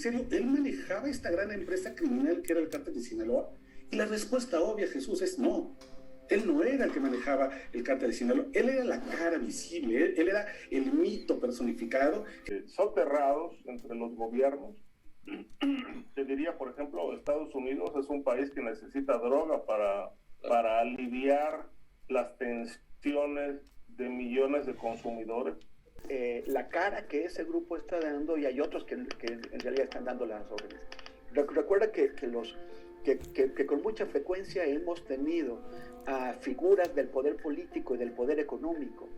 serio, él manejaba esta gran empresa criminal que era el cártel de Sinaloa? Y la respuesta obvia, Jesús, es no. Él no era el que manejaba el cártel de Sinaloa, él era la cara visible, él era el mito personificado. Soterrados entre los gobiernos. Te diría, por ejemplo, Estados Unidos es un país que necesita droga para aliviar las tensiones de millones de consumidores. La cara que ese grupo está dando, y hay otros que en realidad están dando las órdenes. Recuerda que con mucha frecuencia hemos tenido a figuras del poder político y del poder económico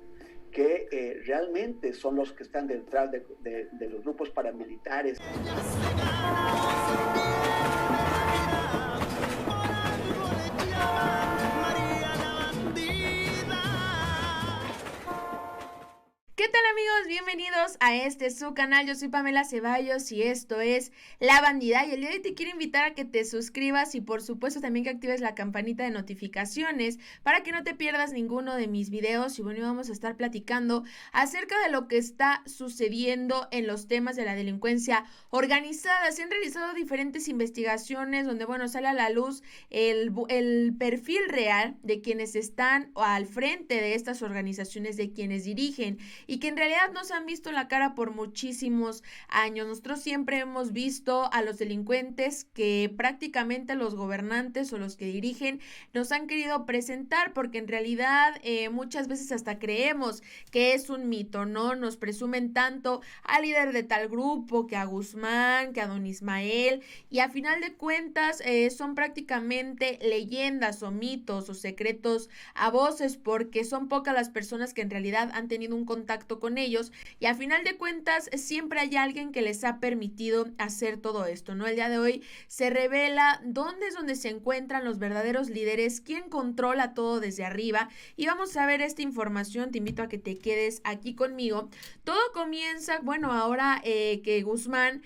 que realmente son los que están detrás de los grupos paramilitares. ¿Qué tal, amigos? Bienvenidos a su canal. Yo soy Pamela Ceballos y esto es La Bandida, y el día de hoy te quiero invitar a que te suscribas y por supuesto también que actives la campanita de notificaciones para que no te pierdas ninguno de mis videos. Y bueno, vamos a estar platicando acerca de lo que está sucediendo en los temas de la delincuencia organizada. Se han realizado diferentes investigaciones donde, bueno, sale a la luz el perfil real de quienes están al frente de estas organizaciones, de quienes dirigen, y que en realidad no se han visto la cara por muchísimos años. Nosotros siempre hemos visto a los delincuentes que prácticamente los gobernantes o los que dirigen nos han querido presentar, porque en realidad muchas veces hasta creemos que es un mito, ¿no? Nos presumen tanto al líder de tal grupo, que a Guzmán, que a don Ismael, y a final de cuentas son prácticamente leyendas o mitos o secretos a voces, porque son pocas las personas que en realidad han tenido un contacto con ellos, y a final de cuentas siempre hay alguien que les ha permitido hacer todo esto, ¿no? El día de hoy se revela dónde es donde se encuentran los verdaderos líderes, quién controla todo desde arriba, y vamos a ver esta información. Te invito a que te quedes aquí conmigo. Todo comienza, bueno, ahora que Guzmán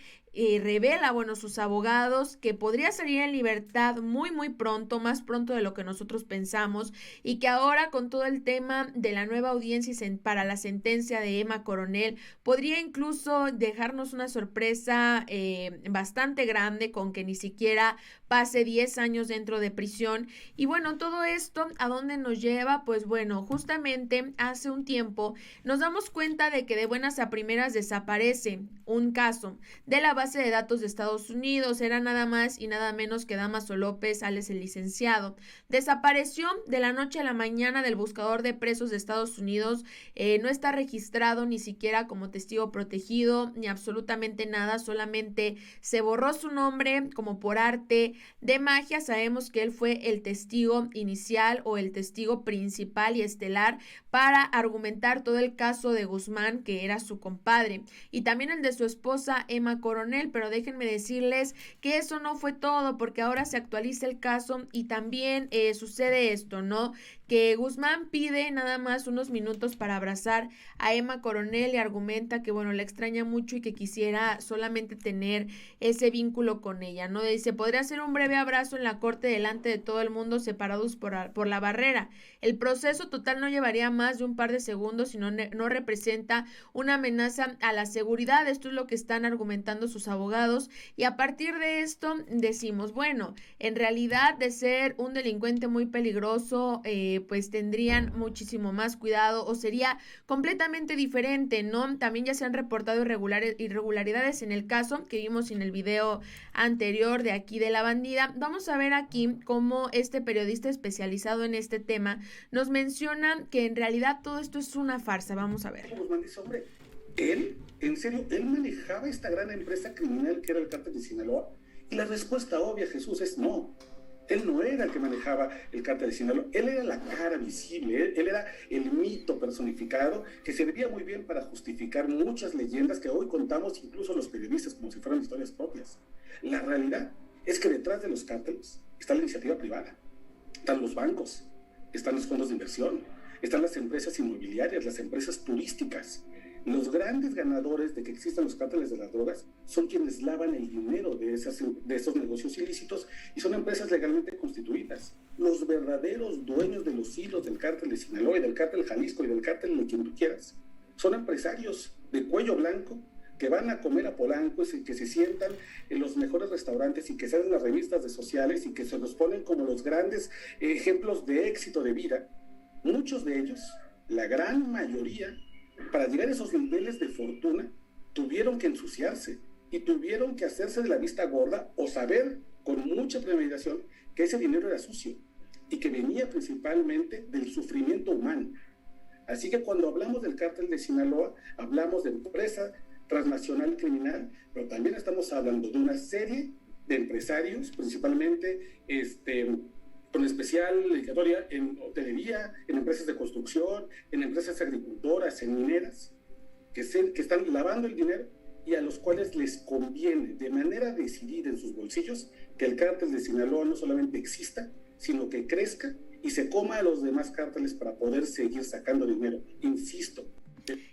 revela, bueno, sus abogados, que podría salir en libertad muy pronto, más pronto de lo que nosotros pensamos, y que ahora con todo el tema de la nueva audiencia para la sentencia de Emma Coronel, podría incluso dejarnos una sorpresa bastante grande, con que ni siquiera pase 10 años dentro de prisión. Y bueno, todo esto, ¿a dónde nos lleva? Pues bueno, justamente hace un tiempo nos damos cuenta de que de buenas a primeras desaparece un caso de la base de datos de Estados Unidos. Era nada más y nada menos que Dámaso López, alias el licenciado. Desapareció de la noche a la mañana del buscador de presos de Estados Unidos. No está registrado ni siquiera como testigo protegido, ni absolutamente nada, solamente se borró su nombre como por arte de magia. Sabemos que él fue el testigo inicial o el testigo principal y estelar para argumentar todo el caso de Guzmán, que era su compadre, y también el de su esposa Emma Coronel. Pero déjenme decirles que eso no fue todo, porque ahora se actualiza el caso y también sucede esto, ¿no? Que Guzmán pide nada más unos minutos para abrazar a Emma Coronel y argumenta que, bueno, la extraña mucho y que quisiera solamente tener ese vínculo con ella, ¿no? Dice, podría ser un breve abrazo en la corte delante de todo el mundo, separados por la barrera. El proceso total no llevaría más de un par de segundos y no representa una amenaza a la seguridad. Esto es lo que están argumentando sus abogados, y a partir de esto decimos, bueno, en realidad, de ser un delincuente muy peligroso, pues tendrían muchísimo más cuidado, o sería completamente diferente, ¿no? También ya se han reportado irregularidades en el caso que vimos en el video anterior de aquí de La Bandida. Vamos a ver aquí cómo este periodista especializado en este tema nos menciona que en realidad todo esto es una farsa. Vamos a ver. Guzmán dice, hombre, él, en serio, él manejaba esta gran empresa criminal que era el cártel de Sinaloa, y la respuesta obvia, Jesús, es no. Él no era el que manejaba el cártel de Sinaloa, él era la cara visible, él era el mito personificado que servía muy bien para justificar muchas leyendas que hoy contamos incluso los periodistas como si fueran historias propias. La realidad es que detrás de los cárteles está la iniciativa privada, están los bancos, están los fondos de inversión, están las empresas inmobiliarias, las empresas turísticas. Los grandes ganadores de que existan los cárteles de las drogas son quienes lavan el dinero de esos negocios ilícitos, y son empresas legalmente constituidas. Los verdaderos dueños de los hilos del cártel de Sinaloa y del cártel Jalisco y del cártel de quien tú quieras son empresarios de cuello blanco que van a comer a Polanco y que se sientan en los mejores restaurantes y que salen las revistas de sociales y que se los ponen como los grandes ejemplos de éxito de vida, muchos de ellos, la gran mayoría, para llegar a esos niveles de fortuna, tuvieron que ensuciarse y tuvieron que hacerse de la vista gorda o saber con mucha premeditación que ese dinero era sucio y que venía principalmente del sufrimiento humano. Así que cuando hablamos del cártel de Sinaloa, hablamos de empresa transnacional criminal, pero también estamos hablando de una serie de empresarios, principalmente con especial dedicatoria en hotelería, en empresas de construcción, en empresas agricultoras, en mineras, que están lavando el dinero y a los cuales les conviene de manera decidida en sus bolsillos que el cártel de Sinaloa no solamente exista, sino que crezca y se coma a los demás cárteles para poder seguir sacando dinero. Insisto.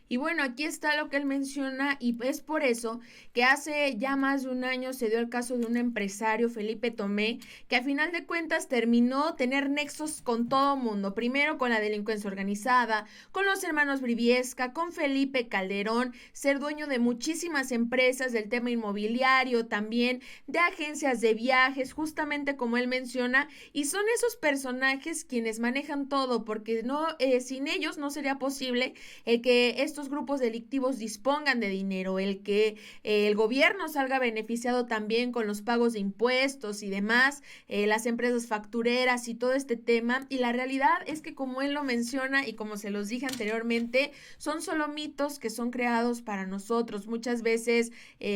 Y bueno, aquí está lo que él menciona y es por eso que hace ya más de un año se dio el caso de un empresario, Felipe Tomé, que a final de cuentas terminó tener nexos con todo mundo. Primero con la delincuencia organizada, con los hermanos Briviesca, con Felipe Calderón, ser dueño de muchísimas empresas del tema inmobiliario, también de agencias de viajes, justamente como él menciona, y son esos personajes quienes manejan todo, porque no, sin ellos no sería posible que estos grupos delictivos dispongan de dinero, el que el gobierno salga beneficiado también con los pagos de impuestos y demás, las empresas factureras y todo este tema. Y la realidad es que, como él lo menciona y como se los dije anteriormente, son solo mitos que son creados para nosotros. Muchas veces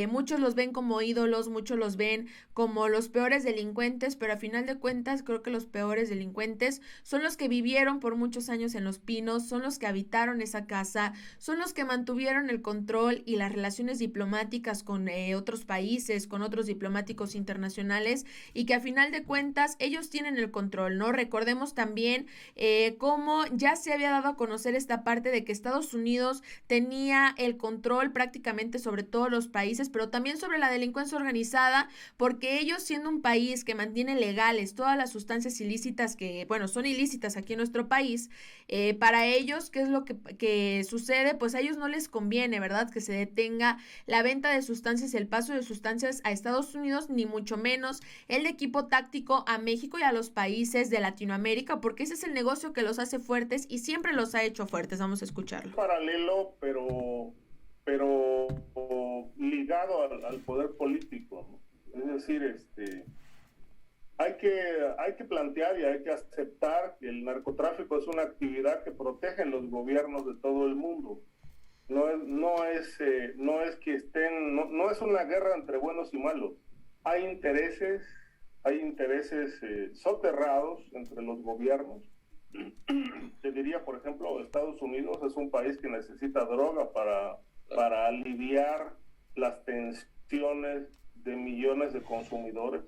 muchos los ven como ídolos, muchos los ven como los peores delincuentes, pero a final de cuentas creo que los peores delincuentes son los que vivieron por muchos años en Los Pinos, son los que habitaron esa casa, son los que mantuvieron el control y las relaciones diplomáticas con otros países, con otros diplomáticos internacionales, y que a final de cuentas ellos tienen el control, ¿no? Recordemos también cómo ya se había dado a conocer esta parte de que Estados Unidos tenía el control prácticamente sobre todos los países, pero también sobre la delincuencia organizada, porque ellos, siendo un país que mantiene legales todas las sustancias ilícitas que, bueno, son ilícitas aquí en nuestro país, para ellos, ¿qué es lo que sucede? Pues a ellos no les conviene, ¿verdad?, que se detenga la venta de sustancias, el paso de sustancias a Estados Unidos, ni mucho menos el de equipo táctico a México y a los países de Latinoamérica, porque ese es el negocio que los hace fuertes y siempre los ha hecho fuertes. Vamos a escucharlo. Paralelo, pero ligado al poder político, ¿no? Es decir, hay que plantear y hay que aceptar que el narcotráfico es una actividad que protegen los gobiernos de todo el mundo. No es una guerra entre buenos y malos. Hay intereses soterrados entre los gobiernos. Te diría, por ejemplo, Estados Unidos es un país que necesita droga para aliviar las tensiones de millones de consumidores,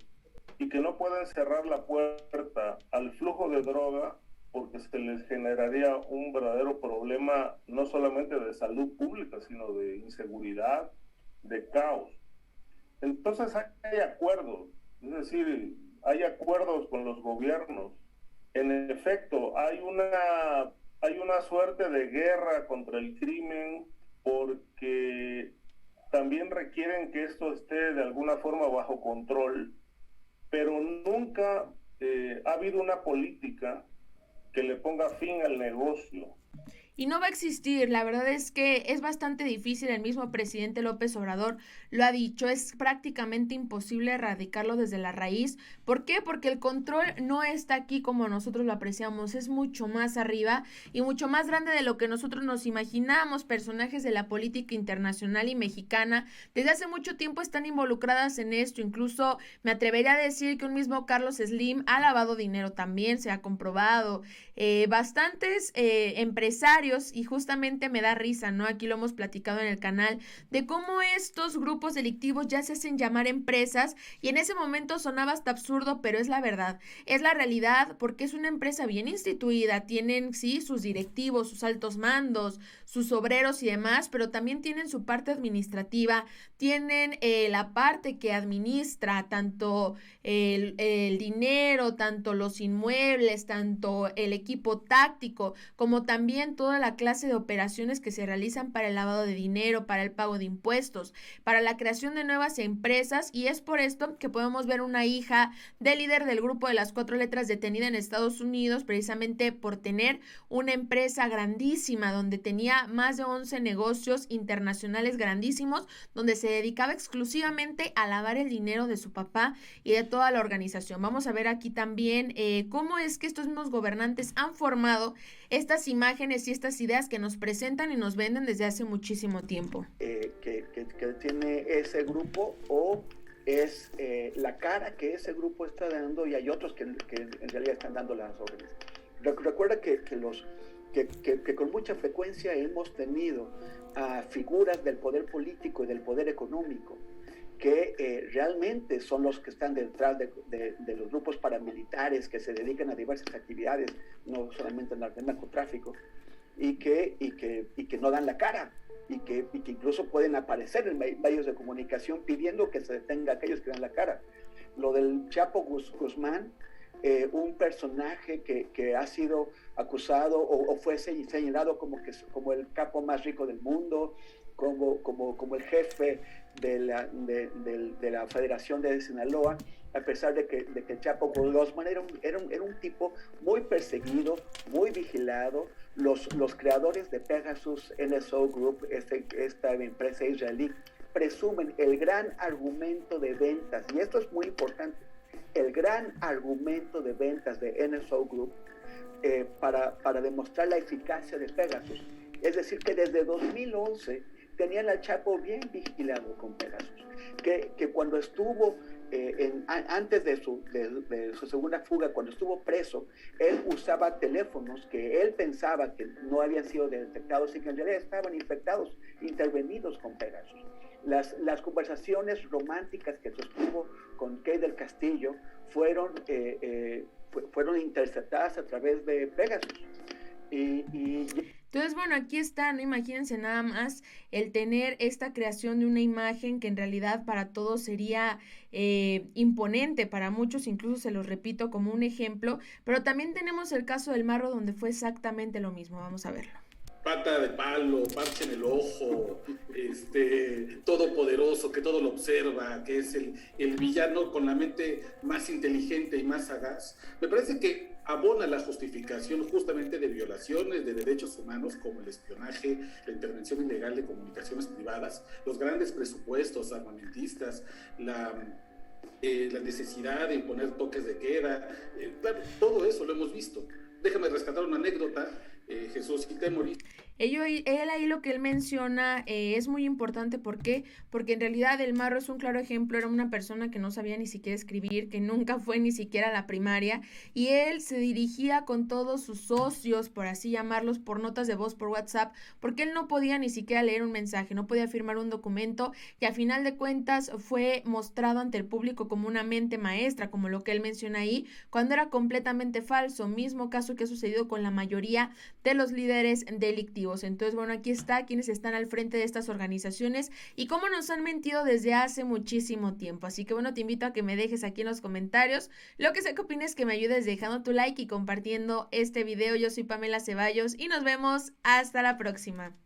y que no pueden cerrar la puerta al flujo de droga porque se les generaría un verdadero problema no solamente de salud pública, sino de inseguridad, de caos. Entonces hay acuerdos, es decir, hay acuerdos con los gobiernos. En efecto, hay una suerte de guerra contra el crimen, porque también requieren que esto esté de alguna forma bajo control, pero nunca ha habido una política que le ponga fin al negocio. Y no va a existir, la verdad es que es bastante difícil, el mismo presidente López Obrador lo ha dicho, es prácticamente imposible erradicarlo desde la raíz. ¿Por qué? Porque el control no está aquí como nosotros lo apreciamos, es mucho más arriba y mucho más grande de lo que nosotros nos imaginamos. Personajes de la política internacional y mexicana desde hace mucho tiempo están involucradas en esto, incluso me atrevería a decir que un mismo Carlos Slim ha lavado dinero también, se ha comprobado. Bastantes empresarios, y justamente me da risa, ¿no? Aquí lo hemos platicado en el canal, de cómo estos grupos delictivos ya se hacen llamar empresas, y en ese momento sonaba hasta absurdo, pero es la verdad, es la realidad, porque es una empresa bien instituida, tienen, sí, sus directivos, sus altos mandos, sus obreros y demás, pero también tienen su parte administrativa, tienen la parte que administra tanto el dinero, tanto los inmuebles, tanto el equipo táctico, como también toda la clase de operaciones que se realizan para el lavado de dinero, para el pago de impuestos, para la creación de nuevas empresas, y es por esto que podemos ver una hija del líder del grupo de las 4 letras detenida en Estados Unidos, precisamente por tener una empresa grandísima donde tenía más de 11 negocios internacionales grandísimos, donde se dedicaba exclusivamente a lavar el dinero de su papá y de toda la organización. Vamos a ver aquí también cómo es que estos mismos gobernantes han formado estas imágenes y estas ideas que nos presentan y nos venden desde hace muchísimo tiempo. Que tiene ese grupo, o es la cara que ese grupo está dando, y hay otros que en realidad están dando las órdenes. Recuerda que con mucha frecuencia hemos tenido a figuras del poder político y del poder económico que realmente son los que están detrás de los grupos paramilitares que se dedican a diversas actividades, no solamente en el narcotráfico, y que no dan la cara, y que incluso pueden aparecer en medios de comunicación pidiendo que se detenga a aquellos que dan la cara. Lo del Chapo Guzmán, un personaje que ha sido acusado o fue señalado como el capo más rico del mundo, como el jefe de la Federación de Sinaloa, a pesar de que Chapo Guzmán era un tipo muy perseguido, muy vigilado. Los creadores de Pegasus NSO Group, esta empresa israelí, presumen el gran argumento de ventas, y esto es muy importante, el gran argumento de ventas de NSO Group para demostrar la eficacia de Pegasus. Es decir, que desde 2011 tenían al Chapo bien vigilado con Pegasus, que cuando estuvo antes de su segunda fuga, cuando estuvo preso, él usaba teléfonos que él pensaba que no habían sido detectados y que en realidad estaban infectados, intervenidos con Pegasus. Las conversaciones románticas que sostuvo con Kay del Castillo fueron interceptadas a través de Pegasus. Entonces, bueno, aquí está, ¿no? Imagínense nada más el tener esta creación de una imagen que en realidad para todos sería imponente, para muchos incluso se los repito como un ejemplo, pero también tenemos el caso del Marro, donde fue exactamente lo mismo. Vamos a verlo. Pata de palo, parche en el ojo, todopoderoso, que todo lo observa, que es el villano con la mente más inteligente y más sagaz. Me parece que abona la justificación justamente de violaciones de derechos humanos como el espionaje, la intervención ilegal de comunicaciones privadas, los grandes presupuestos armamentistas, la necesidad de imponer toques de queda, claro, todo eso lo hemos visto. Déjame rescatar una anécdota, Jesús Itemori. Él ahí lo que él menciona es muy importante. ¿Por qué? Porque en realidad el Marro es un claro ejemplo, era una persona que no sabía ni siquiera escribir, que nunca fue ni siquiera a la primaria, y él se dirigía con todos sus socios, por así llamarlos, por notas de voz por WhatsApp, porque él no podía ni siquiera leer un mensaje, no podía firmar un documento, y a final de cuentas fue mostrado ante el público como una mente maestra, como lo que él menciona ahí, cuando era completamente falso. Mismo caso que ha sucedido con la mayoría de los líderes delictivos. Entonces, bueno, aquí está quienes están al frente de estas organizaciones y cómo nos han mentido desde hace muchísimo tiempo. Así que, bueno, te invito a que me dejes aquí en los comentarios lo que sé que opines, que me ayudes dejando tu like y compartiendo este video. Yo soy Pamela Ceballos y nos vemos hasta la próxima.